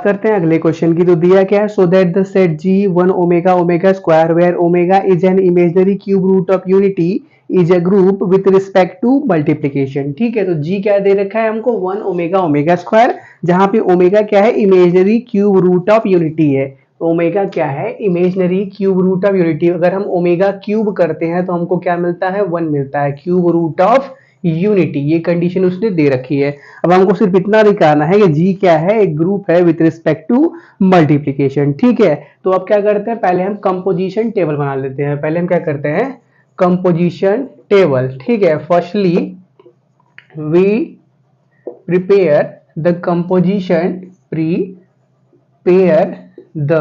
करते हैं अगले क्वेश्चन की। तो दिया क्या है, so that the set G one omega omega square where omega is an imaginary cube root of unity is a group with respect to multiplication. ठीक है, तो जी क्या दे रखा है हमको, वन ओमेगा ओमेगा स्क्वायर, जहां पे ओमेगा क्या है, imaginary cube root of unity है। ओमेगा क्या है, imaginary cube root of unity. अगर हम ओमेगा क्यूब करते हैं तो हमको क्या मिलता है, वन मिलता है, क्यूब रूट ऑफ यूनिटी। ये कंडीशन उसने दे रखी है। अब हमको सिर्फ इतना दिखाना है कि जी क्या है, एक ग्रुप है विथ रिस्पेक्ट टू मल्टीप्लीकेशन। ठीक है, तो अब क्या करते हैं, पहले हम कंपोजिशन टेबल बना लेते हैं। पहले हम क्या करते हैं, कंपोजिशन टेबल। ठीक है, firstly we prepare the composition, prepare the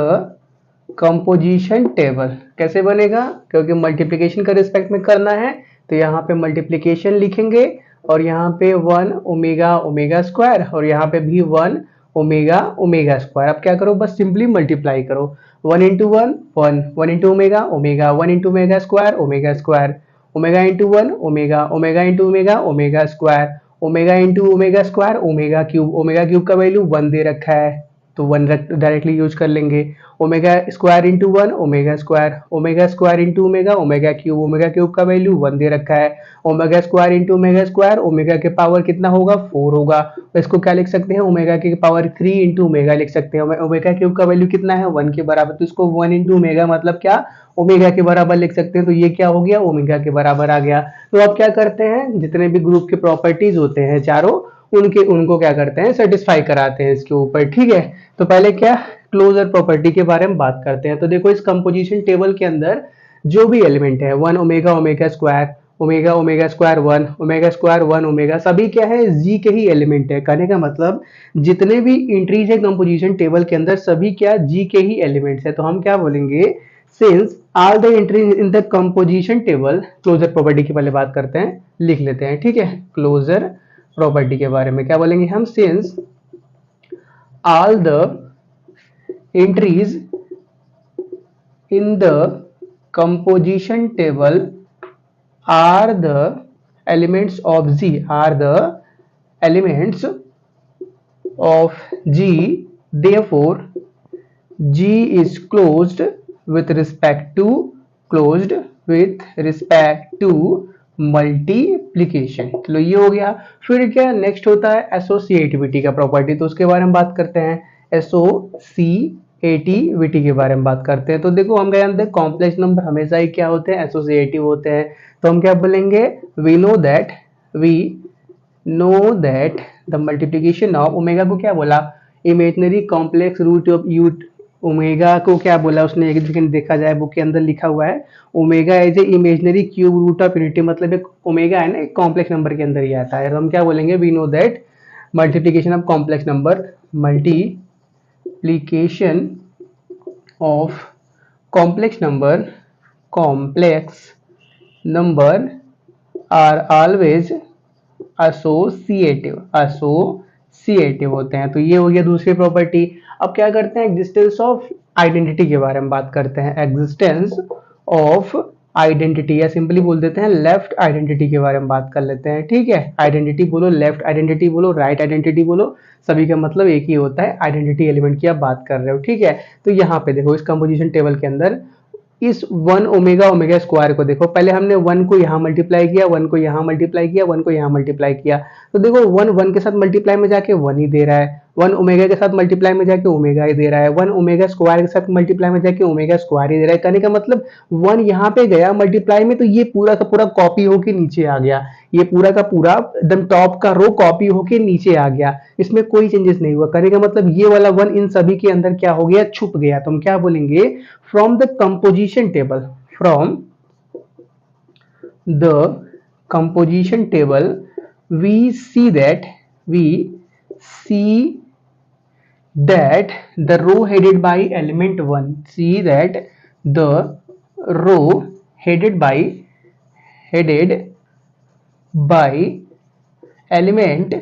composition table. कैसे बनेगा, क्योंकि मल्टीप्लिकेशन का रिस्पेक्ट में करना है तो यहाँ पे मल्टीप्लिकेशन लिखेंगे और यहाँ पे वन ओमेगा ओमेगा स्क्वायर और यहाँ पे भी वन ओमेगा ओमेगा स्क्वायर। अब क्या करो, बस सिंपली मल्टीप्लाई करो, one into one one, one into omega omega, one into omega square omega square, omega into one omega, omega into omega omega square, omega into omega square omega cube. Omega cube का value one दे रखा है तो one directly use कर लेंगे। Omega square into one omega square, omega square into omega omega cube. Omega cube का value one दे रखा है। Omega square into omega square, omega के पावर कितना होगा, फोर होगा। तो इसको क्या लिख सकते हैं, ओमेगा की पावर थ्री इंटू ओमेगा लिख सकते हैं। ओमेगा क्यूब का वैल्यू कितना है, वन के बराबर, तो इसको वन इंटू ओमेगा मतलब क्या, ओमेगा के बराबर लिख सकते हैं। तो ये क्या हो गया, ओमेगा के बराबर आ गया। तो अब क्या करते हैं, जितने भी ग्रुप के प्रॉपर्टीज होते हैं चारों, उनको क्या करते हैं, सेटिस्फाई कराते हैं इसके ऊपर। ठीक है, तो पहले क्या, क्लोजर प्रॉपर्टी के बारे में बात करते हैं। तो देखो इस कंपोजिशन टेबल के अंदर जो भी एलिमेंट है, one omega omega square, omega omega square one, omega square one omega, सभी क्या है, जी के ही एलिमेंट है। कहने का मतलब जितने भी एंट्रीज है कंपोजिशन टेबल के अंदर सभी क्या, जी के ही एलिमेंट्स है। तो हम क्या बोलेंगे, since all the entries in the composition table, closure property की पहले बात करते हैं, लिख लेते हैं। ठीक है, क्लोजर प्रॉपर्टी के बारे में क्या बोलेंगे हम, since all the entries in the composition table are the elements of G, are the elements of G, therefore G is closed with respect to multiplication. चलो ये हो गया। फिर क्या नेक्स्ट होता है, एसोसिएटिविटी का प्रॉपर्टी, तो उसके बारे में बात करते हैं। एसोसिएटिविटी के बारे में बात करते हैं। तो देखो हम जानते हैं कॉम्प्लेक्स नंबर हमेशा ही क्या होते हैं, एसोसिएटिव होते हैं। तो हम क्या बोलेंगे, we know that the multiplication of, omega को क्या बोला, इमेजिनरी कॉम्प्लेक्स रूट ऑफ यूट, ओमेगा को क्या बोला उसने, एक सेकंड देखा जाए बुक के अंदर लिखा हुआ है, omega as a imaginary cube root of unity, मतलब एक ओमेगा है ना, एक कॉम्प्लेक्स नंबर के अंदर ही आता है। तो हम क्या बोलेंगे, we know that multiplication of complex number, multiplication of complex number are always associative होते हैं। तो ये हो गया दूसरी प्रॉपर्टी। अब क्या करते हैं, एग्जिस्टेंस ऑफ आइडेंटिटी के बारे में बात करते हैं। एग्जिस्टेंस ऑफ आइडेंटिटी, या सिंपली बोल देते हैं लेफ्ट आइडेंटिटी के बारे में बात कर लेते हैं। ठीक है, आइडेंटिटी बोलो, लेफ्ट आइडेंटिटी बोलो, राइट आइडेंटिटी बोलो, सभी का मतलब एक ही होता है, आइडेंटिटी एलिमेंट की आप बात कर रहे हो। ठीक है, तो यहाँ पे देखो इस कंपोजिशन टेबल के अंदर इस वन ओमेगा ओमेगा स्क्वायर को देखो, पहले हमने वन को यहाँ मल्टीप्लाई किया, वन को यहाँ मल्टीप्लाई किया, वन को यहाँ मल्टीप्लाई किया। तो देखो वन वन के साथ मल्टीप्लाई में जाके वन ही दे रहा है, वन ओमेगा के साथ मल्टीप्लाई में जाके ओमेगा ही दे रहा है, वन ओमेगा स्क्वायर के साथ मल्टीप्लाई में जाके ओमेगा स्क्वायर ही दे रहा है। कहने का मतलब वन यहाँ पे गया मल्टीप्लाई में तो ये पूरा का पूरा कॉपी होके नीचे आ गया, ये पूरा का पूरा एकदम टॉप का रो कॉपी होके नीचे आ गया, इसमें कोई चेंजेस नहीं हुआ। कहने का मतलब ये वाला वन इन सभी के अंदर क्या हो गया, छुप गया। तो हम क्या बोलेंगे, from the composition table, from the composition table we see that the row headed by element 1, see that the row headed by element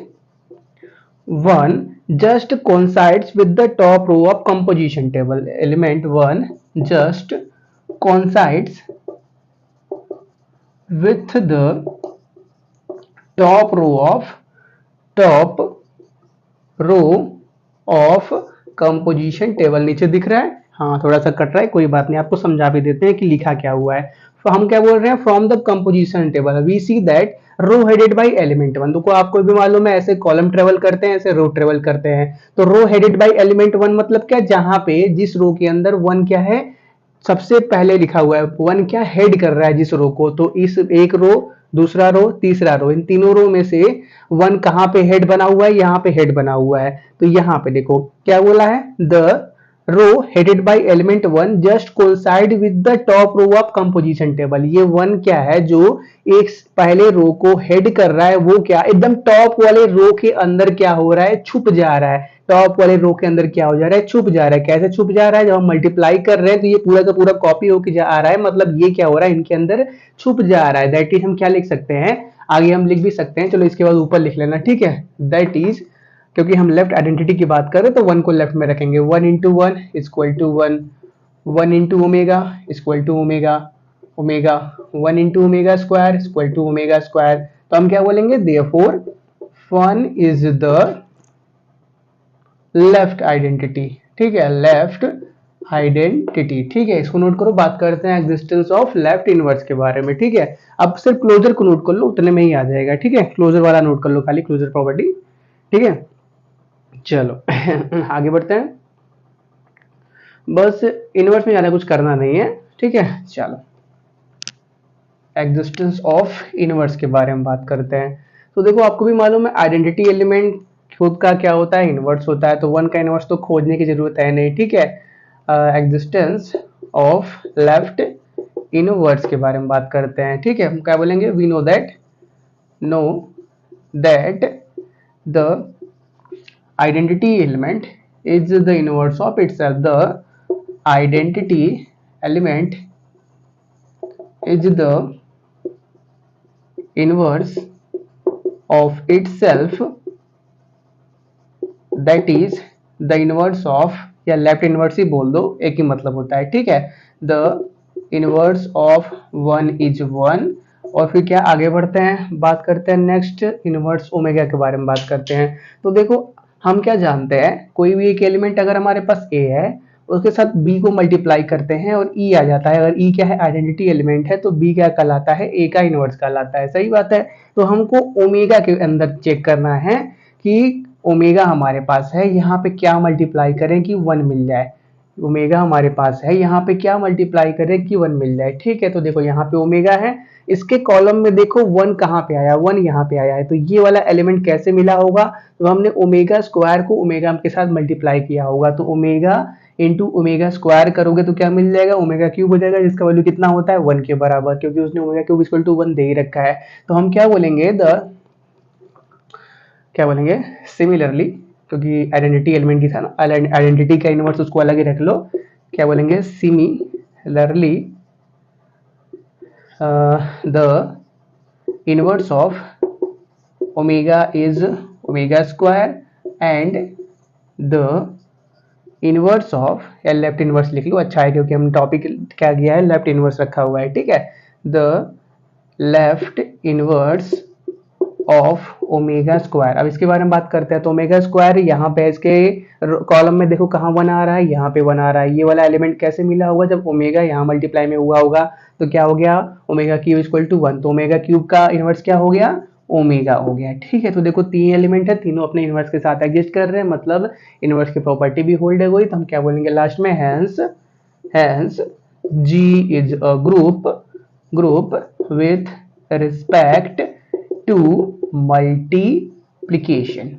1 just coincides with the top row of composition table. Element 1 just coincides with the top row of composition table नीचे दिख रहा है, हाँ थोड़ा सा cut रहा है, कोई बात नहीं, आपको समझा भी देते हैं कि लिखा क्या हुआ है। तो हम क्या बोल रहे हैं, from the composition table we see that row headed by element one. देखो आपको भी मालूम है, ऐसे कॉलम ट्रेवल करते हैं, ऐसे रो ट्रेवल करते हैं। तो रो हेडेड बाय एलिमेंट वन मतलब क्या, जहां पे जिस रो के अंदर वन क्या है, सबसे पहले लिखा हुआ है, वन क्या हेड कर रहा है जिस रो को, तो इस एक रो, दूसरा रो, तीसरा रो, इन तीनों रो में से वन कहां पे हेड बना हुआ है, यहाँ पे हेड बना हुआ है। तो यहाँ पे देखो क्या बोला है, the row headed by element one just coincide with the top row of composition table. ये वन क्या है, जो एक पहले रो को हेड कर रहा है, वो क्या एकदम टॉप वाले रो के अंदर क्या हो रहा है, छुप जा रहा है। टॉप वाले रो के अंदर क्या हो जा रहा है, छुप जा रहा है। कैसे छुप जा रहा है, जब हम मल्टीप्लाई कर रहे हैं तो ये पूरा का पूरा कॉपी होके जा आ रहा है, मतलब ये क्या हो रहा है, इनके अंदर छुप जा रहा है। दैट इज हम क्या लिख सकते हैं, आगे हम लिख भी सकते हैं, चलो इसके बाद ऊपर लिख लेना, ठीक है। दैट इज, क्योंकि हम लेफ्ट आइडेंटिटी की बात कर रहे हैं तो वन को लेफ्ट में रखेंगे, one into one equal to one, one into omega equal to omega, omega one into omega square equal to omega square. तो हम क्या बोलेंगे, therefore one is the left identity, ठीक है, लेफ्ट आइडेंटिटी, ठीक है। इसको नोट करो, बात करते हैं एग्जिस्टेंस ऑफ लेफ्ट इनवर्स के बारे में, ठीक है। अब सिर्फ क्लोजर को नोट कर लो, उतने में ही आ जाएगा, ठीक है। क्लोजर वाला नोट कर लो खाली, क्लोजर प्रॉपर्टी, ठीक है। चलो आगे बढ़ते हैं, बस इनवर्स में ज्यादा कुछ करना नहीं है, ठीक है। चलो एग्जिस्टेंस ऑफ इनवर्स के बारे में बात करते हैं। तो देखो आपको भी मालूम है, आइडेंटिटी एलिमेंट खुद का क्या होता है, इनवर्स होता है। तो वन का इनवर्स तो खोजने की जरूरत है नहीं, ठीक है। एग्जिस्टेंस ऑफ लेफ्ट इनवर्स के बारे में बात करते हैं, ठीक है। हम क्या बोलेंगे, वी नो दैट द identity element is the inverse of itself. The identity element is the inverse of itself, that is the inverse of, या लेफ्ट इनवर्स ही बोल दो, एक ही मतलब होता है, ठीक है। The inverse of one is one. और फिर क्या आगे बढ़ते हैं, बात करते हैं नेक्स्ट इनवर्स ओमेगा के बारे में बात करते हैं। तो देखो हम क्या जानते हैं, कोई भी एक एलिमेंट अगर हमारे पास ए है, उसके साथ बी को मल्टीप्लाई करते हैं और ई आ जाता है, अगर ई क्या है, आइडेंटिटी एलिमेंट है, तो बी क्या कहलाता है, ए का इनवर्स कहलाता है, सही बात है। तो हमको ओमेगा के अंदर चेक करना है कि ओमेगा हमारे पास है, यहाँ पे क्या मल्टीप्लाई करें कि वन मिल जाए। ओमेगा हमारे पास है, यहाँ पे क्या मल्टीप्लाई करें कि वन मिल जाए, ठीक है। तो देखो यहाँ पे ओमेगा है, इसके कॉलम में देखो वन कहाँ पे आया, वन यहाँ पे आया है। तो ये वाला एलिमेंट कैसे मिला होगा, तो हमने ओमेगा स्क्वायर को ओमेगा के साथ मल्टीप्लाई किया होगा। तो ओमेगा इंटू ओमेगा स्क्वायर करोगे तो क्या मिल जाएगा, ओमेगा क्यूब हो जाएगा, जिसका वैल्यू कितना होता है, वन के बराबर, क्योंकि उसने omega cube equal to one दे ही रखा है। तो हम क्या बोलेंगे, क्या बोलेंगे, सिमिलरली, क्योंकि आइडेंटिटी एलिमेंट की था ना, आइडेंटिटी का इनवर्स उसको अलग ही रख लो, क्या बोलेंगे, similarly the inverse of omega is omega square and the inverse of, या लेफ्ट इनवर्स लिख लो, अच्छा है क्योंकि हम टॉपिक क्या किया है, लेफ्ट इनवर्स रखा हुआ है, ठीक है। The left inverse of omega square. अब इसके बारे में बात करते हैं। तो ओमेगा स्क्वायर यहाँ पे इसके कॉलम में देखो कहाँ वन आ रहा है, यहाँ पे वन आ रहा है। ये वाला एलिमेंट कैसे मिला होगा, जब ओमेगा यहाँ मल्टीप्लाई में हुआ होगा, तो क्या हो गया, omega cube equal to one. तो ओमेगा क्यूब का इनवर्स क्या हो गया, ओमेगा हो गया, ठीक है। तो देखो तीन एलिमेंट है, तीनों अपने इनवर्स के साथ एग्जिस्ट कर रहे हैं, मतलब इनवर्स की प्रॉपर्टी भी होल्ड है हुई। तो हम क्या बोलेंगे लास्ट में, hence G is a group with respect to multiplication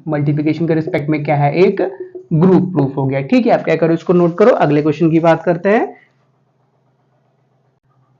के रिस्पेक्ट में क्या है, एक ग्रुप प्रूफ हो गया, ठीक है। आप क्या करो, इसको नोट करो, अगले क्वेश्चन की बात करते हैं।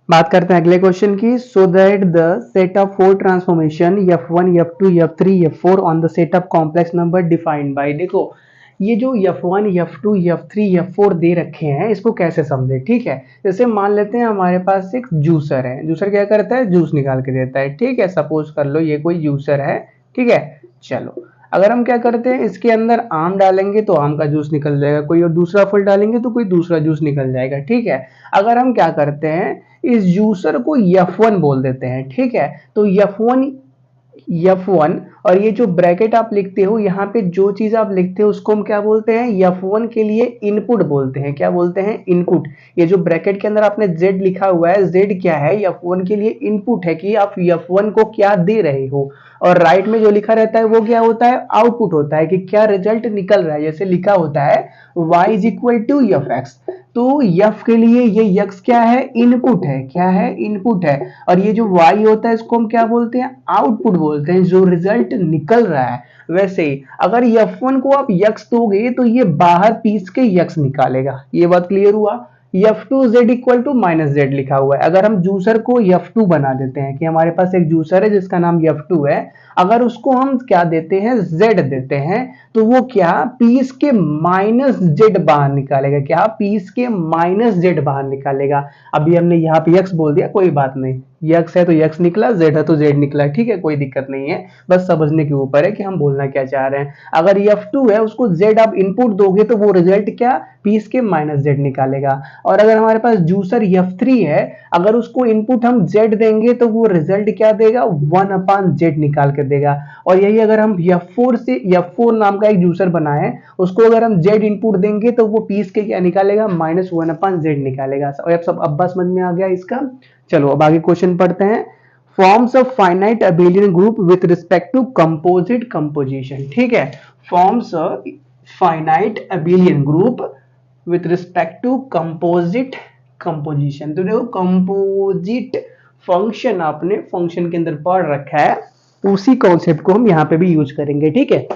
अगले क्वेश्चन की। सो that the set of four transformation f1 f2 f3 f4 on the set of complex number defined by, देखो ये जो f1 f2 f3 f4 दे रखे हैं, इसको कैसे समझे, ठीक है। जैसे मान लेते हैं हमारे पास एक जूसर है, जूसर क्या करता है, जूस निकाल के देता है, ठीक है। सपोज कर लो ये कोई जूसर है, ठीक है। चलो अगर हम क्या करते हैं, इसके अंदर आम डालेंगे तो आम का जूस निकल जाएगा, कोई और दूसरा फल डालेंगे तो कोई दूसरा जूस निकल जाएगा, ठीक है। अगर हम क्या करते हैं, इस जूसर को F1 बोल देते हैं, ठीक है। तो F1 F1, और ये जो ब्रैकेट आप लिखते हो यहाँ पे जो चीज आप लिखते हो उसको हम क्या बोलते हैं, F1 के लिए इनपुट बोलते हैं। क्या बोलते हैं? इनपुट। ये जो ब्रैकेट के अंदर आपने Z लिखा हुआ है, Z क्या है? F1 के लिए इनपुट है कि आप F1 को क्या दे रहे हो। और राइट में जो लिखा रहता है वो क्या होता है? आउटपुट होता है कि क्या रिजल्ट निकल रहा है। जैसे लिखा होता है y is equal to fx, तो f के लिए ये x क्या है? इनपुट है। क्या है? इनपुट है। और ये जो y होता है इसको हम क्या बोलते हैं? आउटपुट बोलते हैं, जो रिजल्ट निकल रहा है। वैसे ही अगर f1 को आप x दोगे तो ये बाहर पीस के x निकालेगा। ये बात क्लियर हुआ? F2 z equal to minus Z लिखा हुआ है। अगर हम जूसर को F2 बना देते हैं कि हमारे पास एक जूसर है जिसका नाम F2 है, अगर उसको हम क्या देते हैं? Z देते हैं, तो वो क्या पीस के माइनस जेड बाहर निकालेगा। क्या? पीस के माइनस जेड बाहर निकालेगा। अभी हमने यहाँ पे x बोल दिया, कोई बात नहीं, x है तो x निकला, z है तो z निकला, ठीक है, कोई दिक्कत नहीं है। बस समझने के ऊपर है कि हम बोलना क्या चाह रहे हैं। अगर F2 है उसको z आप इनपुट दोगे तो वो रिजल्ट क्या? पीस के माइनस जेड निकालेगा। और अगर हमारे पास जूसर F3 है, अगर उसको इनपुट हम z देंगे तो वो रिजल्ट क्या देगा? 1/z निकाल के देगा। और यही अगर हम F4 से F4 नाम का एक जूसर बनाए, उसको अगर हम z इनपुट देंगे तो वो पीस के क्या निकालेगा? -1/z निकालेगा। और अब सब अब समझ में आ गया इसका। चलो अब आगे क्वेश्चन पढ़ते हैं। Forms of finite abelian group with respect to composite composition. ठीक है, forms of finite abelian group with respect to composite composition. तो देखो कंपोजिट फंक्शन आपने फंक्शन के अंदर पढ़ रखा है, उसी कॉन्सेप्ट को हम यहाँ पे भी यूज करेंगे। ठीक है,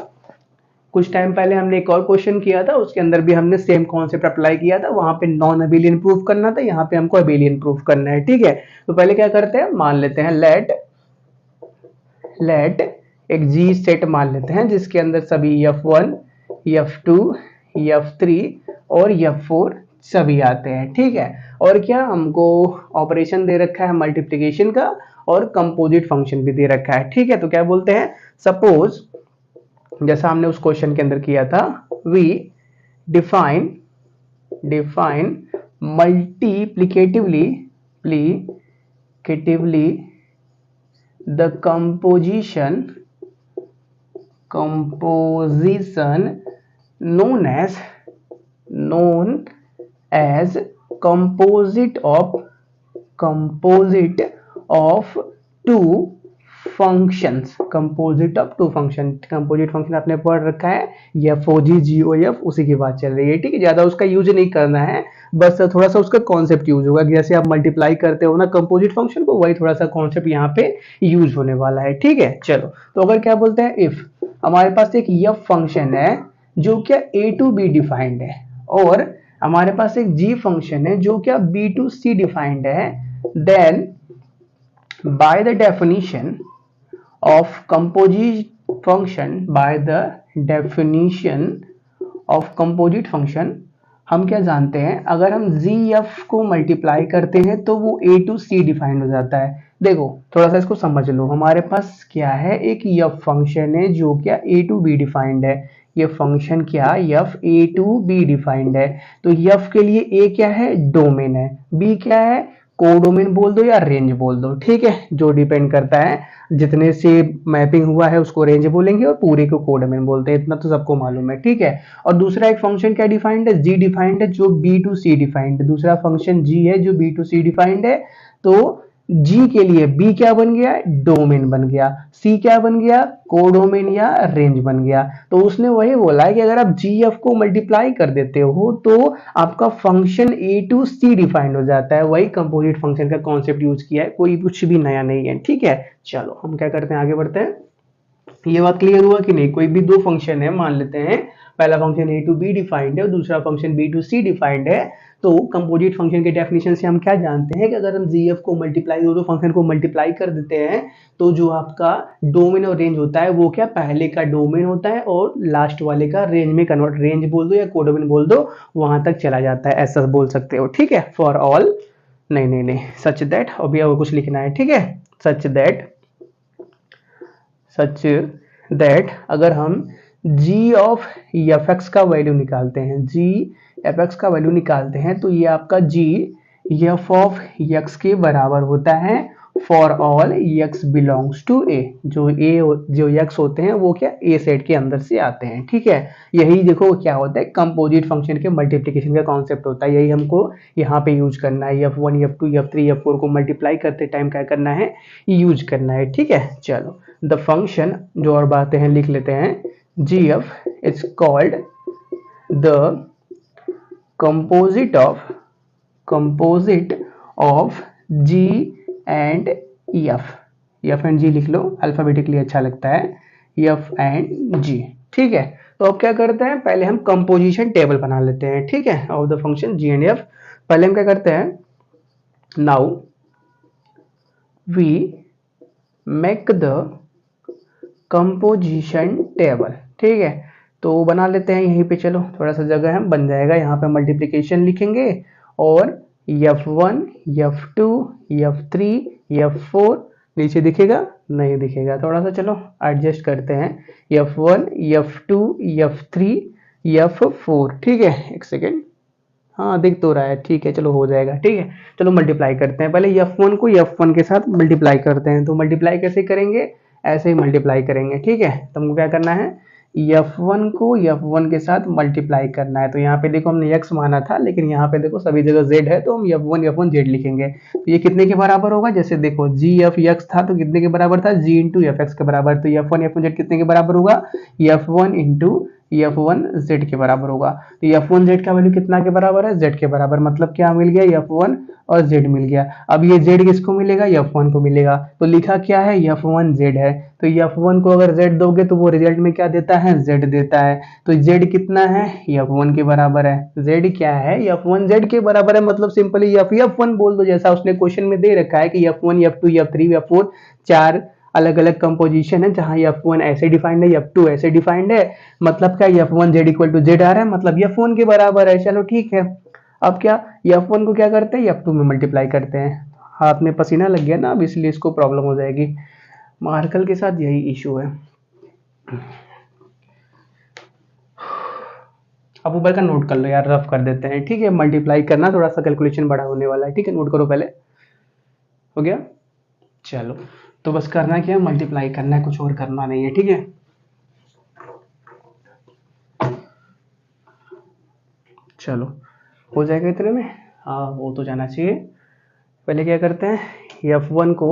कुछ टाइम पहले हमने एक और क्वेश्चन किया था, उसके अंदर भी हमने सेम कॉन्सेप्ट अप्लाई किया था। वहां पे नॉन अबेलियन प्रूफ करना था, यहाँ पे हमको अबेलियन प्रूफ करना है। ठीक है, तो पहले क्या करते हैं, मान लेते हैं लेट एक जी सेट मान लेते हैं जिसके अंदर सभी F1, F2, F3 और F4 सभी आते हैं। ठीक है, और क्या हमको ऑपरेशन दे रखा है मल्टीप्लिकेशन का, और कंपोजिट फंक्शन भी दे रखा है। ठीक है, तो क्या बोलते हैं, सपोज जैसा हमने उस क्वेश्चन के अंदर किया था, we define multiplicatively the composition known as composite of two functions। Composite function आपने पढ़ रखा है, FOG GOF, उसी की बात चल रही है। ठीक है, ज्यादा उसका यूज नहीं करना है, बस थोड़ा सा उसका कॉन्सेप्ट यूज होगा। जैसे आप मल्टीप्लाई करते हो ना कंपोजिट फंक्शन को, वही थोड़ा सा कॉन्सेप्ट यहाँ पे यूज होने वाला है। ठीक है, चलो तो अगर क्या बोलते हैं, इफ हमारे पास एक f फंक्शन है जो क्या a to b डिफाइंड है, और हमारे पास एक g फंक्शन है जो क्या b to c डिफाइंड है, then by the definition of composite function, हम क्या जानते हैं, अगर हम gf को मल्टीप्लाई करते हैं तो वो a to c डिफाइंड हो जाता है। देखो थोड़ा सा इसको समझ लो, हमारे पास क्या है, एक f फंक्शन है जो क्या a to b डिफाइंड है। ये फंक्शन क्या f a to b defined है। तो f के लिए a क्या है, डोमेन है, b क्या है, कोडोमेन बोल दो या रेंज बोल दो। ठीक है, जो डिपेंड करता है, जितने से मैपिंग हुआ है उसको रेंज बोलेंगे और पूरे को कोडोमेन बोलते हैं, इतना तो सबको मालूम है। ठीक है, और दूसरा एक फंक्शन क्या डिफाइंड है, g डिफाइंड है, जो b to c डिफाइंड है। दूसरा फंक्शन g है जो b to c डिफाइंड है। तो g के लिए b क्या बन गया, डोमेन बन गया, c क्या बन गया, कोडोमेन या रेंज बन गया। तो उसने वही बोला है कि अगर आप gf को मल्टीप्लाई कर देते हो तो आपका function a to c defined हो जाता है। वही कंपोजिट फंक्शन का कॉन्सेप्ट यूज किया है, कोई कुछ भी नया नहीं है। ठीक है, चलो हम क्या करते हैं, आगे बढ़ते हैं। ये बात क्लियर हुआ कि नहीं? कोई भी दो फंक्शन है, मान लेते हैं पहला function a to b defined है और दूसरा function b to c defined है। तो कंपोजिट फंक्शन के डेफिनेशन से हम क्या जानते हैं कि अगर हम gf को मल्टीप्लाई, दोनों फंक्शन को मल्टीप्लाई कर देते हैं, तो जो आपका डोमेन और रेंज होता है वो क्या पहले का डोमेन होता है और लास्ट वाले का रेंज में कन्वर्ट, रेंज बोल दो या कोडोमेन बोल दो, वहां तक चला जाता है, ऐसा बोल सकते हो। ठीक है, फॉर ऑल, नहीं सच दैट, अभी और कुछ लिखना है। ठीक है, सच दैट अगर हम g ऑफ fx का वैल्यू निकालते हैं, g fx का वैल्यू निकालते हैं, तो ये आपका g f ऑफ x के बराबर होता है for all x belongs to a, जो x होते हैं वो क्या a सेट के अंदर से आते हैं, ठीक है। यही देखो क्या होता है, कंपोजिट फंक्शन के मल्टीप्लिकेशन का कॉन्सेप्ट होता है, यही हमको यहाँ पे यूज करना है। f1 f2 f3 f4 को मल्टीप्लाई करते टाइम क्या करना है, यूज करना है, ठीक है। चलो द फंक्शन जो और बातें हैं लिख लेते हैं, gf is called the composite of g and f and g लिख लो, अल्फाबेटिकली अच्छा लगता है, f एंड g, ठीक है। तो अब क्या करते हैं, पहले हम कंपोजिशन टेबल बना लेते हैं, ठीक है, of the function g and f। पहले हम क्या करते हैं, now we make the composition table, ठीक है। तो बना लेते हैं यहीं पे, चलो थोड़ा सा जगह है, बन जाएगा। यहाँ पे मल्टीप्लिकेशन लिखेंगे और f1 f2 f3 f4, नीचे दिखेगा नहीं दिखेगा, थोड़ा सा चलो एडजस्ट करते हैं, f1 f2 f3 f4, ठीक है। एक सेकेंड, हाँ दिख तो रहा है, ठीक है, चलो हो जाएगा, ठीक है। चलो मल्टीप्लाई करते हैं, पहले f1 को f1 के साथ मल्टीप्लाई करते हैं। तो मल्टीप्लाई कैसे करेंगे, ऐसे ही मल्टीप्लाई करेंगे, ठीक है। तो हमको क्या करना है, f1 को f1 के साथ मल्टीप्लाई करना है। तो यहाँ पे देखो हमने x माना था, लेकिन यहाँ पे देखो सभी जगह z है, तो हम f1 z लिखेंगे। तो ये कितने के बराबर होगा, जैसे देखो gf(x) था तो कितने के बराबर था, g इंटू fx के बराबर। तो f1 z कितने के बराबर होगा, f1 इंटू f1z के बराबर होगा। तो f1z का वैल्यू कितना के बराबर है, z के बराबर, मतलब क्या मिल गया, f1 और z मिल गया। अब ये z किसको मिलेगा, f1 को मिलेगा। तो लिखा क्या है, f1z है। तो f1 को अगर z दोगे तो वो रिजल्ट में क्या देता है, z देता है। तो z कितना है, f1 के बराबर है। z क्या है, f1z के बराबर है, मतलब सिंपली f1 बोल दो, जैसा उसने क्वेश्चन में दे रखा है कि f1 f2 f3 f4 चार अलग अलग कंपोजिशन है, जहां f1 ऐसे डिफाइंड है, f2 ऐसे डिफाइंड है, मतलब क्या f1z इक्वल टू z आ रहा है, मतलब f1 के बराबर है। चलो ठीक है, अब क्या f1 को क्या करते हैं, f2 में मल्टीप्लाई करते हैं। हाथ में पसीना लग गया ना, अब इसलिए इसको प्रॉब्लम हो जाएगी। मार्कल के साथ यही इशू है। अब ऊपर का नोट कर लो यार, रफ कर देते हैं, ठीक है। मल्टीप्लाई करना थोड़ा सा कैलकुलेशन बड़ा होने वाला है, ठीक है, नोट करो पहले। हो गया, चलो तो बस करना क्या है, मल्टीप्लाई करना है, कुछ और करना नहीं है, ठीक है। चलो हो जाएगा इतने में, हाँ वो तो जाना चाहिए। पहले क्या करते हैं, f1 को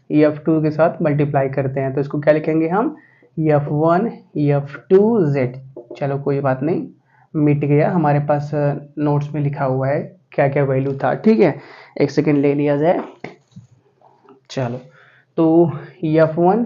f2 के साथ मल्टीप्लाई करते हैं। तो इसको क्या लिखेंगे हम, f1 f2z। चलो कोई बात नहीं, मिट गया, हमारे पास नोट्स में लिखा हुआ है क्या क्या वैल्यू था, ठीक है। एक सेकेंड ले लिया जाए। चलो तो f1,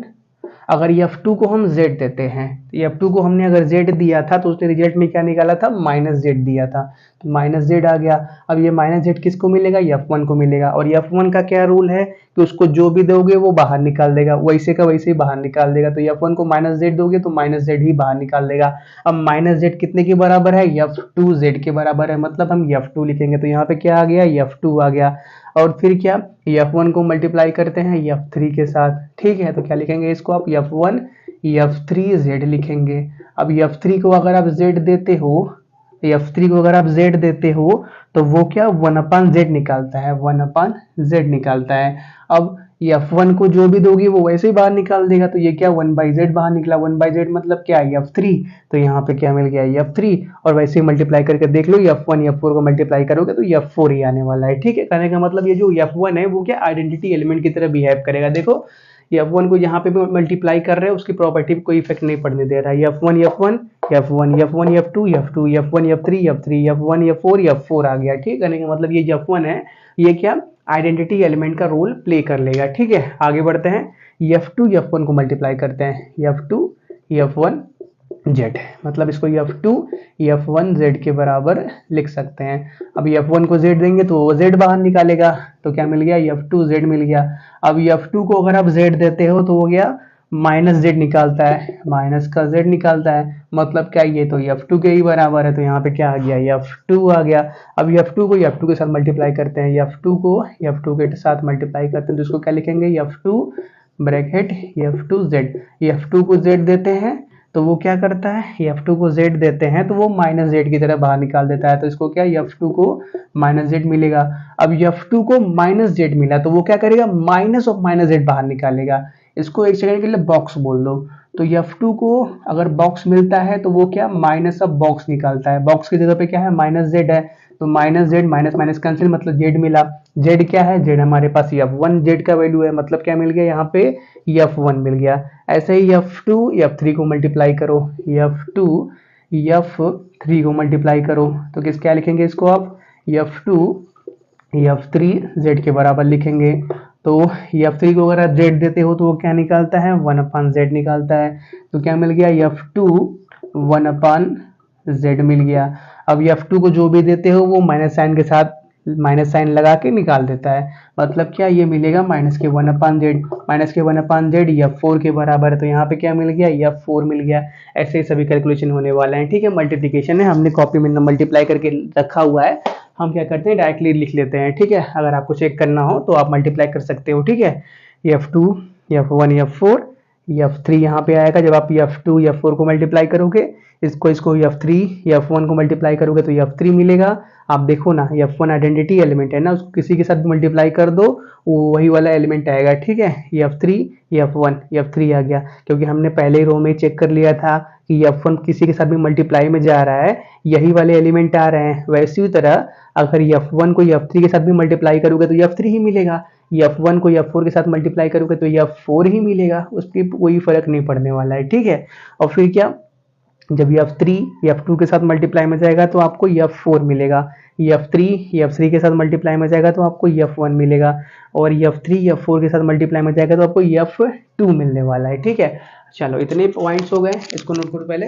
अगर f2 को हम z देते हैं, तो f2 को हमने अगर z दिया था तो उसने रिजल्ट में क्या निकाला था, -z दिया था, तो -z आ गया। अब ये -z किसको मिलेगा, f1 को मिलेगा। और f1 का क्या रूल है कि उसको जो भी दोगे वो बाहर निकाल देगा, वैसे का वैसे ही बाहर निकाल देगा। तो f1 को -z दोगे तो -z ही बाहर निकाल देगा। अब -z कितने के बराबर है, f2z के बराबर है, मतलब हम f2 लिखेंगे। तो यहाँ पे क्या आ गया, f2 आ गया। और फिर क्या, f1 को मल्टीप्लाई करते हैं f3 के साथ, ठीक है। तो क्या लिखेंगे इसको आप, f1 f3z लिखेंगे। अब f3 को अगर आप z देते हो, f3 को अगर आप z देते हो तो वो क्या 1/z निकालता है, 1/z निकालता है। अब f1 को जो भी दोगी वो वैसे ही बाहर निकाल देगा। तो ये क्या 1/z बाहर निकला, 1/z मतलब क्या, f3। तो यहाँ पे क्या मिल गया, f3। और वैसे ही मल्टीप्लाई करके देख लो, f1 f4 को मल्टीप्लाई करोगे तो f4 ही आने वाला है, ठीक है। कहने का मतलब ये जो f1 है वो क्या आइडेंटिटी एलिमेंट की तरह बिहेव करेगा। देखो f1 को यहाँ पे भी मल्टीप्लाई कर रहे हैं, उसकी प्रॉपर्टी पे कोई इफेक्ट नहीं पड़ने दे रहा है। f1 f1 f1 f1 f2 f2 f1 f3 f3 f1 f4 f4 आ गया, ठीक है। कहने का मतलब ये जो f1 है ये क्या आइडेंटिटी एलिमेंट का रोल प्ले कर लेगा, ठीक है। आगे बढ़ते हैं, f2 f1 को मल्टीप्लाई करते हैं, f2 f1 z, मतलब इसको f2 f1 z के बराबर लिख सकते हैं। अब f1 को z देंगे तो वो z बाहर निकालेगा, तो क्या मिल गया, f2 z मिल गया। अब f2 को अगर आप z देते हो तो हो गया -z निकालता है, माइनस का z निकालता है, मतलब क्या ये तो f2 के ही बराबर है। तो यहाँ पे क्या आ गया, f2 आ गया। अब f2 को f2 के साथ मल्टीप्लाई करते हैं, f2 को f2 के साथ मल्टीप्लाई करते हैं, तो इसको क्या लिखेंगे, f2 ब्रैकेट f2z। f2 को z देते हैं तो वो क्या करता है, F2 को Z देते हैं तो वो माइनस Z की तरह बाहर निकाल देता है, तो इसको क्या F2 को माइनस Z मिलेगा। अब F2 को माइनस Z मिला तो वो क्या करेगा, माइनस ऑफ माइनस Z बाहर निकालेगा। इसको एक सेकंड के लिए बॉक्स बोल दो। तो F2 को अगर बॉक्स मिलता है तो वो क्या माइनस ऑफ बॉक्स निकालता है, बॉक्स की जगह पे क्या है माइनस Z है, तो minus Z minus minus cancel मतलब Z मिला। Z क्या है, Z हमारे पास F1 Z का वैल्यू है, मतलब क्या मिल गया यहाँ पे F1 मिल गया। ऐसे ही F2 F3 को मल्टीप्लाई करो, F2 F3 को मल्टीप्लाई करो तो किस क्या लिखेंगे इसको आप, F2 F3 Z के बराबर लिखेंगे। तो F3 को अगर आप Z देते हो तो वो क्या निकालता है, 1/Z निकालता है। तो क्या मिल गया, F2 1/Z मिल गया। अब F2 को जो भी देते हो वो माइनस साइन के साथ माइनस साइन लगा के निकाल देता है, मतलब क्या ये मिलेगा माइनस के 1/Z, माइनस के 1/Z F4 के बराबर है, तो यहाँ पे क्या मिल गया, F4 मिल गया। ऐसे ही सभी कैलकुलेशन होने वाले हैं, ठीक है। मल्टीप्लिकेशन है, हमने कॉपी में मल्टीप्लाई करके रखा हुआ है, हम क्या करते हैं डायरेक्टली लिख लेते हैं, ठीक है। अगर आपको चेक करना हो तो आप मल्टीप्लाई कर सकते हो, ठीक है। F2 F1 F4 F3 यहाँ पे आएगा, जब आप F2 F4 को मल्टीप्लाई करोगे, इसको F3 F1 को मल्टीप्लाई करोगे तो F3 मिलेगा। आप देखो ना, F1 आइडेंटिटी एलिमेंट है ना, उसको किसी के साथ मल्टीप्लाई कर दो वो वही वाला एलिमेंट आएगा, ठीक है। F3 F1 F3 आ गया, क्योंकि हमने पहले रो में चेक कर लिया था कि F1 किसी के साथ भी मल्टीप्लाई में जा रहा है, यही वाले एलिमेंट आ रहे हैं। वैसी ही तरह अगर F1 को F3 के साथ भी मल्टीप्लाई करोगे तो F3 ही मिलेगा, F1 को F4 के साथ मल्टीप्लाई करोगे तो F4 ही मिलेगा, उसकी कोई फर्क नहीं पड़ने वाला है, ठीक है। और फिर क्या, जब F3 F2 के साथ मल्टीप्लाई में जाएगा तो आपको F4 मिलेगा, F3 F3 के साथ मल्टीप्लाई में जाएगा तो आपको F1 मिलेगा, और F3 F4 के साथ मल्टीप्लाई में जाएगा तो आपको F2 मिलने वाला है, ठीक है। चलो इतने पॉइंट्स हो गए, इसको नोट करो पहले।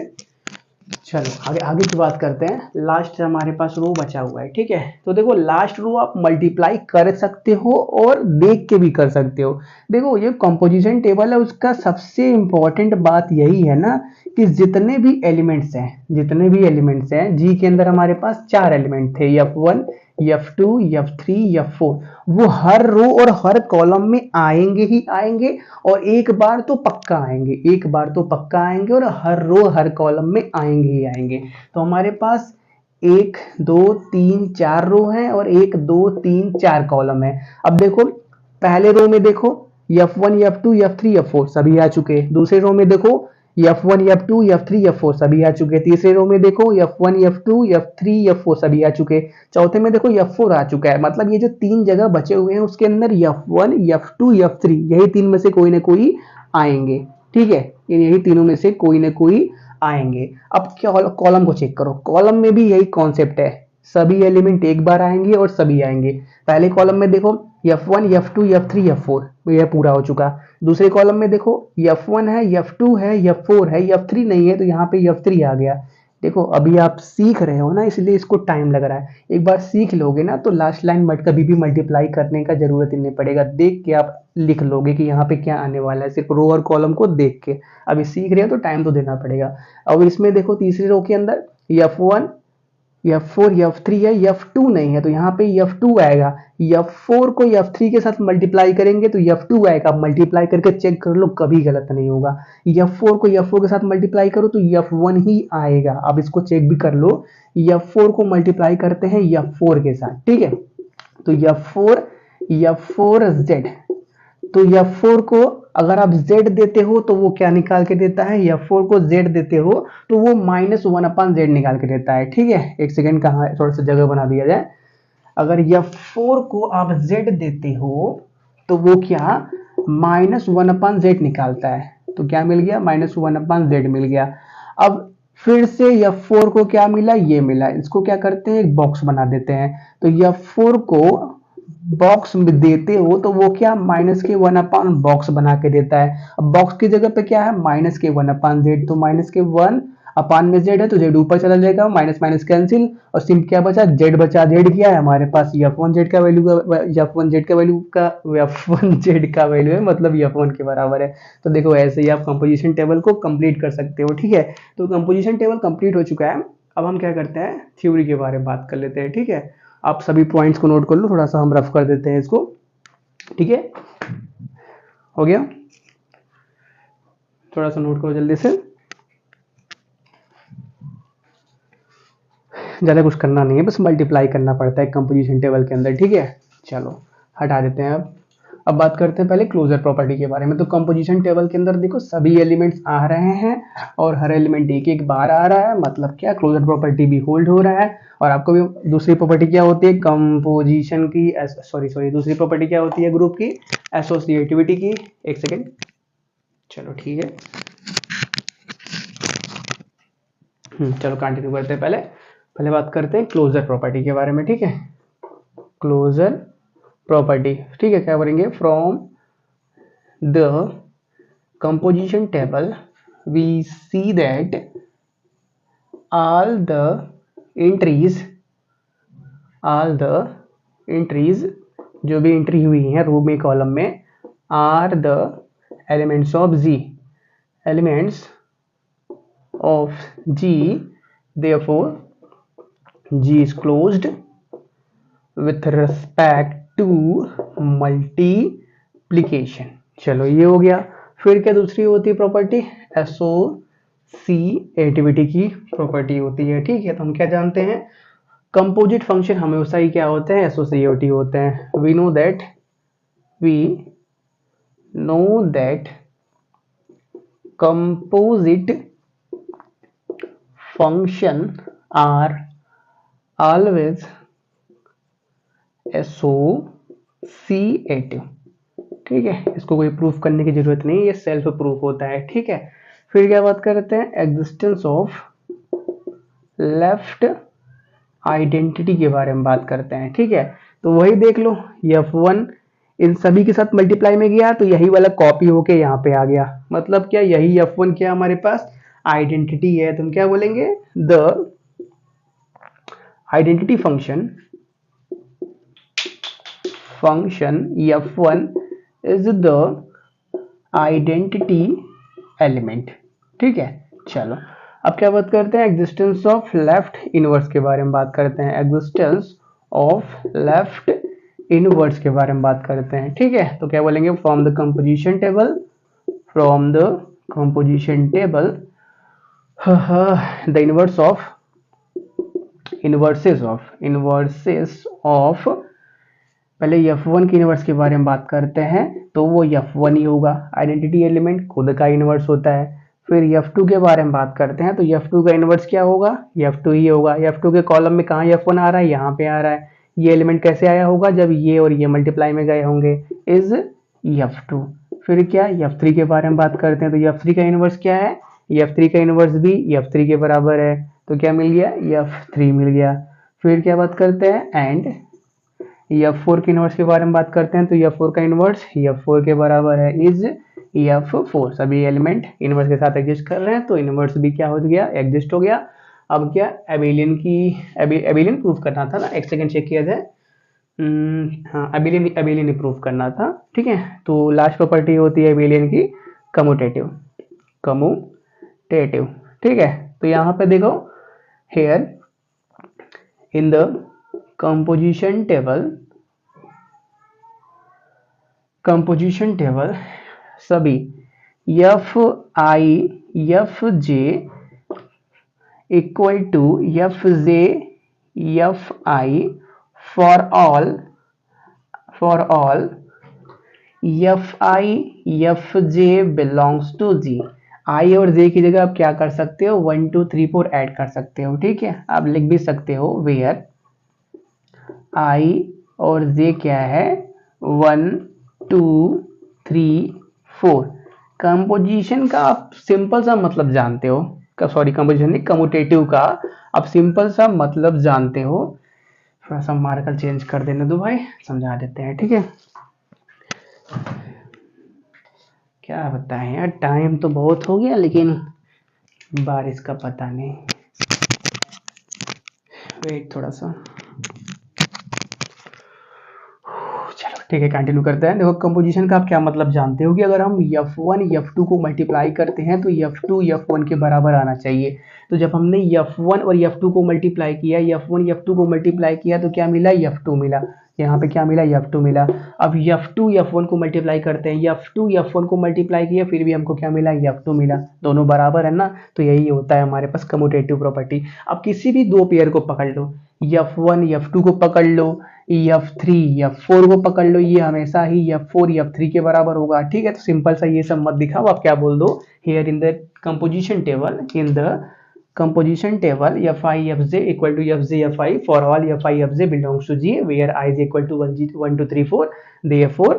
चलो आगे आगे की बात करते हैं। लास्ट हमारे पास रो बचा हुआ है, ठीक है। तो देखो लास्ट रो आप मल्टीप्लाई कर सकते हो और देख के भी कर सकते हो। देखो ये कंपोजिशन टेबल है, उसका सबसे इंपॉर्टेंट बात यही है ना कि जितने भी एलिमेंट्स हैं जी के अंदर हमारे पास 4 एलिमेंट थे, F1 F2 F3 F4, वो हर रो और हर कॉलम में आएंगे ही आएंगे, और एक बार तो पक्का आएंगे और हर रो हर कॉलम में आएंगे ही आएंगे। तो हमारे पास 1 2 3 4 रो है और 1 2 3 4 कॉलम है। अब देखो पहले रो में देखो F1 F2 F3 F4 सभी आ चुके, दूसरे रो में देखो F1 F2 F3 F4 सभी आ चुके, तीसरे रो में देखो F1 F2 F3 F4 सभी आ चुके, चौथे में देखो F4 आ चुका है। मतलब ये जो 3 जगह बचे हुए हैं उसके अंदर F1 F2 F3 यही 3 में से कोई ना कोई आएंगे, ठीक है। यही तीनों में से कोई ना कोई आएंगे। अब क्या कॉलम को चेक करो, कॉलम में भी यही कॉन्सेप्ट है, सभी एलिमेंट एक बार आएंगे और सभी आएंगे। पहले कॉलम में देखो F1 F2 F3 F4 यह पूरा हो चुका। दूसरे कॉलम में देखो F1 है F2 है F4 है F3 नहीं है, तो यहाँ पे F3 आ गया। देखो अभी आप सीख रहे हो ना, इसलिए इसको टाइम लग रहा है। एक बार सीख लोगे ना तो लास्ट लाइन मत कभी भी मल्टीप्लाई करने का जरूरत ही नहीं पड़ेगा, देख के आप लिख लोगे कि यहाँ पे क्या आने वाला है, सिर्फ रो और कॉलम को देख के। अभी सीख रहे हो तो टाइम तो देना पड़ेगा। अब इसमें देखो तीसरी रो के अंदर F1 F4 F3 है, F2 नहीं है, तो यहाँ पे F2 आएगा। F4 को F3 के साथ मल्टीप्लाई करेंगे तो F2 आएगा, मल्टीप्लाई करके चेक कर लो कभी गलत नहीं होगा। F4 को F4 के साथ मल्टीप्लाई करो तो F1 ही आएगा, अब इसको चेक भी कर लो। F4 को मल्टीप्लाई करते हैं F4 के साथ, ठीक है। तो F4 Z, तो F4 को अगर आप Z देते हो तो वो क्या निकाल के देता है, F4 को Z देते हो तो वो -1/Z निकाल के देता है, ठीक है। एक सेकेंड कहाँ थोड़ा सा जगह बना दिया जाए। अगर F4 को आप Z देते हो तो वो क्या -1/Z निकालता है, तो क्या मिल गया -1/Z मिल गया। अब फिर से F4 को क्या मिला, ये मिला, इसको क्या करते हैं एक बॉक्स बना देते हैं। तो F4 को बॉक्स में देते हो तो वो क्या -1 बॉक्स बना के देता है। अब बॉक्स की जगह पे क्या है -1/Z, तो -1 में Z है तो Z ऊपर चला जाएगा, माइनस माइनस कैंसिल, और सिर्फ क्या बचा Z बचा। Z क्या है हमारे पास F1Z का वैल्यू है, मतलब F1 के बराबर है। तो देखो ऐसे ही आप कंपोजिशन टेबल को कंप्लीट कर सकते हो, ठीक है। तो कंपोजिशन टेबल कंप्लीट हो चुका है। अब हम क्या करते हैं थ्योरी के बारे में बात कर लेते हैं, ठीक है। आप सभी पॉइंट्स को नोट कर लो, थोड़ा सा हम रफ कर देते हैं इसको, ठीक है। हो गया, थोड़ा सा नोट करो जल्दी से। ज़्यादा कुछ करना नहीं है, बस मल्टीप्लाई करना पड़ता है कंपोजिशन टेबल के अंदर, ठीक है। चलो हटा देते हैं। अब बात करते हैं पहले क्लोजर प्रॉपर्टी के बारे में। तो कंपोजिशन टेबल के अंदर देखो सभी एलिमेंट्स आ रहे हैं और हर एलिमेंट एक एक बार आ रहा है, मतलब क्या क्लोजर प्रॉपर्टी भी होल्ड हो रहा है। और आपको भी दूसरी प्रॉपर्टी क्या होती है कंपोजिशन की, सॉरी दूसरी प्रॉपर्टी क्या होती है ग्रुप की, एसोसिएटिविटी की। एक सेकेंड, चलो ठीक है। चलो कंटिन्यू करते हैं। पहले बात करते हैं क्लोजर प्रॉपर्टी के बारे में, ठीक है। क्लोजर प्रॉपर्टी, ठीक है, क्या करेंगे, from the composition table we see that all the entries जो भी एंट्री हुई हैं रो में कॉलम में are the elements of G, therefore G is closed with respect to multiplication। चलो ये हो गया। फिर क्या दूसरी होती है प्रॉपर्टी, एसोसिएटिविटी की प्रॉपर्टी होती है, ठीक है। तो हम क्या जानते हैं, कंपोजिट फंक्शन हमेशा ही क्या होते हैं, एसोसिएटिव होते हैं। We know that composite function are always associative, ठीक है। इसको कोई प्रूफ करने की जरूरत नहीं, ये सेल्फ प्रूफ होता है, ठीक है। फिर क्या बात करते हैं, एग्जिस्टेंस ऑफ लेफ्ट आइडेंटिटी के बारे में बात करते हैं, ठीक है। तो वही देख लो, F1 इन सभी के साथ मल्टीप्लाई में गया तो यही वाला कॉपी होके यहाँ पे आ गया। मतलब क्या, यही F1 क्या हमारे पास आइडेंटिटी है। तुम क्या बोलेंगे, the identity function F1 is the identity element, ठीक है। चलो अब क्या बात करते हैं, एग्जिस्टेंस ऑफ लेफ्ट इनवर्स के बारे में बात करते हैं। एग्जिस्टेंस ऑफ लेफ्ट इनवर्स के बारे में बात करते हैं, ठीक है। तो क्या बोलेंगे, from the composition table the inverses of पहले F1 की इनवर्स के बारे में बात करते हैं। तो वो F1 ही होगा, आइडेंटिटी एलिमेंट खुद का इनवर्स होता है। फिर F2 के बारे में बात करते हैं तो F2 का इनवर्स क्या होगा, F2 ही होगा। F2 के कॉलम में कहाँ F1 आ रहा है, यहाँ पे आ रहा है। ये एलिमेंट कैसे आया होगा, जब ये और ये मल्टीप्लाई में गए होंगे, इज F2। फिर क्या, F3 के बारे में बात करते हैं तो F3 का इनवर्स क्या है, F3 का इनवर्स भी F3 के बराबर है। तो क्या मिल गया, F3 मिल गया। फिर क्या बात करते हैं, एंड F4 के इनवर्स के बारे में बात करते हैं तो F4 का इनवर्स F4 के बराबर है, इज F4। सभी एलिमेंट इनवर्स के साथ एग्जिस्ट कर रहे हैं तो इनवर्स भी क्या हो गया, एग्जिस्ट हो गया। अब क्या, एबिलियन प्रूफ करना था ना, एक सेकंड चेक किया जाए। हाँ, एबिलियन प्रूफ करना था, ठीक है। तो लास्ट प्रॉपर्टी होती है एबिलियन की, कम्यूटेटिव, ठीक है। तो यहाँ पे देखो, here in the composition table सभी Fi Fj equal to Fj Fi for all Fi Fj belongs to G। I और जे की जगह आप क्या कर सकते हो, 1 2 3 4 ऐड कर सकते हो, ठीक है। आप लिख भी सकते हो वेयर आई और जे क्या है, 1 2 3 4। कंपोजिशन का आप सिंपल सा मतलब जानते हो, सॉरी कंपोजिशन नहीं, कम्यूटेटिव का आप सिंपल सा मतलब जानते हो। थोड़ा सा मार्कर चेंज कर देने दो भाई, समझा देते हैं, ठीक है। क्या बताएं यार, टाइम तो बहुत हो गया लेकिन बारिश का पता नहीं। वेट थोड़ा सा, चलो ठीक है, कंटिन्यू करते हैं। देखो कंपोजिशन का आप क्या मतलब जानते हो कि अगर हम F1 F2 को मल्टीप्लाई करते हैं तो F2 F1 के बराबर आना चाहिए। तो जब हमने F1 और F2 को मल्टीप्लाई किया, F1 F2 को मल्टीप्लाई किया तो क्या मिला, F2 मिला। यहाँ पे क्या मिला, F2 मिला। अब F2 F1 को मल्टीप्लाई करते हैं, F2 F1 को मल्टीप्लाई किया, फिर भी हमको क्या मिला, F2 मिला। दोनों बराबर है ना, तो यही होता है हमारे पास कम्यूटेटिव प्रॉपर्टी। अब किसी भी दो पेयर को पकड़ लो, F1 F2 को पकड़ लो, F3 F4 को पकड़ लो, ये हमेशा ही F4 F3 के बराबर होगा। ठीक है, तो सिंपल सा ये सब मत दिखाओ, आप क्या बोल दो, here in the composition table, in the composition table fi fj equal to fj fi for all fi fj belongs to G where I is equal to 1 2 3 4, therefore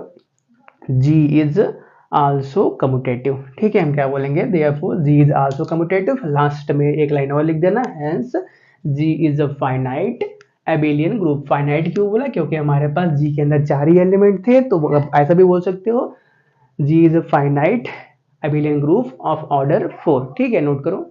G is also commutative। ठीक है, हम क्या बोलेंगे, therefore G is also commutative। Last में एक line और लिख देना, hence G is a finite abelian group। Finite क्यों बोला, क्योंकि हमारे पास G के अंदर 4 ही एलिमेंट थे, तो ऐसा भी बोल सकते हो G is a finite abelian group of order 4। ठीक है, नोट करो।